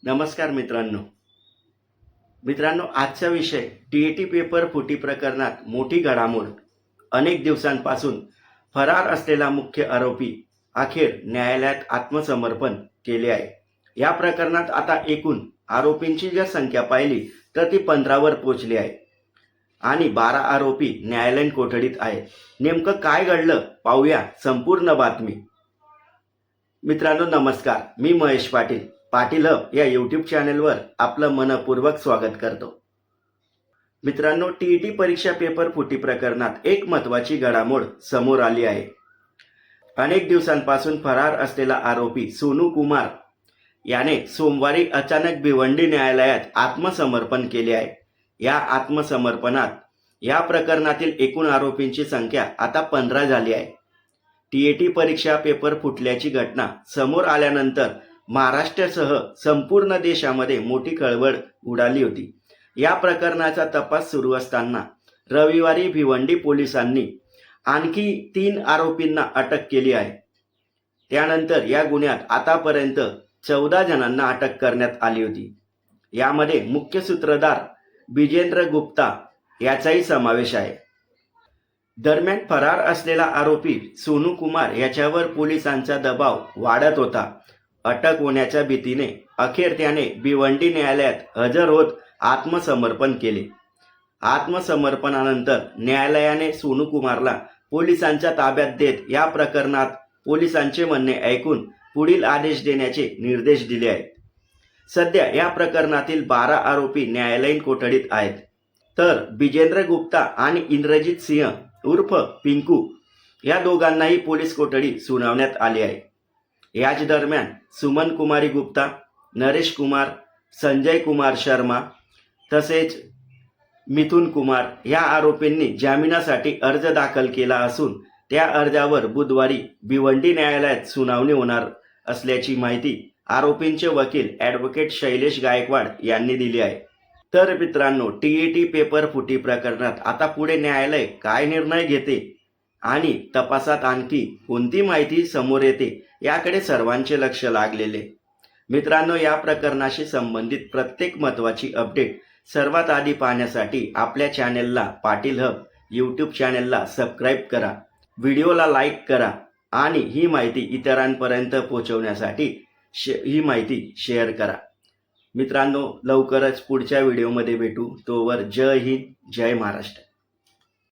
नमस्कार मित्रांनो आजचा विषय टीएटी पेपर फुटी प्रकरणात मोठी घडामोड। अनेक दिवसांपासून फरार असलेला मुख्य आरोपी अखेर न्यायालयात आत्मसमर्पण केले आहे। या प्रकरणात आता एकूण आरोपींची जर संख्या पाहिली तर ती 15 वर पोहोचली आहे आणि 12 आरोपी न्यायालयीन कोठडीत आहेत। नेमकं काय घडलं पाहूया संपूर्ण बातमी। मित्रांनो नमस्कार, मी महेश पाटील हब या यूट्यूब चॅनलवर आपलं मनपूर्वक स्वागत करतो। मित्रांनो टीईटी परीक्षा पेपर फुटी प्रकरणात एक महत्त्वाची घडामोड समोर आली आहे। अनेक दिवसांपासून फरार असलेला आरोपी सोनू कुमार याने सोमवारी अचानक भिवंडी न्यायालयात आत्मसमर्पण केले आहे। या आत्मसमर्पणात या प्रकरणातील एकूण आरोपींची संख्या आता 15 झाली आहे। टीईटी परीक्षा पेपर फुटल्याची घटना समोर आल्यानंतर महाराष्ट्रासह संपूर्ण देशामध्ये मोठी खळबळ उडाली होती। या प्रकरणाचा तपास सुरू असताना रविवारी भिवंडी पोलिसांनी आणखी 3 आरोपींना अटक केली आहे। त्यानंतर या गुन्ह्यात आतापर्यंत 14 जणांना अटक करण्यात आली होती। यामध्ये मुख्य सूत्रधार बिजेंद्र गुप्ता याचाही समावेश आहे। दरम्यान फरार असलेला आरोपी सोनू कुमार याच्यावर पोलिसांचा दबाव वाढत होता। अटक होण्याच्या भीतीने अखेर त्याने भिवंडी न्यायालयात हजर होत आत्मसमर्पण केले। आत्मसमर्पणानंतर न्यायालयाने सोनू कुमारला पोलिसांच्या ताब्यात देत या प्रकरणात पोलिसांचे म्हणणे ऐकून पुढील आदेश देण्याचे निर्देश दिले आहेत। सध्या या प्रकरणातील 12 आरोपी न्यायालयीन कोठडीत आहेत, तर बिजेंद्र गुप्ता आणि इंद्रजित सिंह उर्फ पिंकू या दोघांनाही पोलीस कोठडी सुनावण्यात आली आहे। याच दरम्यान सुमन कुमारी गुप्ता, नरेश कुमार, संजय कुमार शर्मा तसेच मिथुन कुमार या आरोपींनी जामिनासाठी अर्ज दाखल केला असून त्या अर्जावर बुधवारी भिवंडी न्यायालयात सुनावणी होणार असल्याची माहिती आरोपींचे वकील ॲडव्होकेट शैलेश गायकवाड यांनी दिली आहे। तर मित्रांनो टीईटी पेपर फुटी प्रकरणात आता पुढे न्यायालय काय निर्णय घेते आणि तपासात आणखी कोणती माहिती समोर येते याकडे सर्वांचे लक्ष लागलेले। मित्रांनो या प्रकरणाशी संबंधित प्रत्येक महत्त्वाची अपडेट सर्वात आधी पाहण्यासाठी आपल्या चॅनलला पाटील हब यूट्यूब चॅनलला सबस्क्राईब करा, व्हिडिओला लाईक करा आणि ही माहिती इतरांपर्यंत पोहोचवण्यासाठी ही माहिती शेअर करा। मित्रांनो लवकरच पुढच्या व्हिडिओमध्ये भेटू, तोवर जय हिंद जय महाराष्ट्र।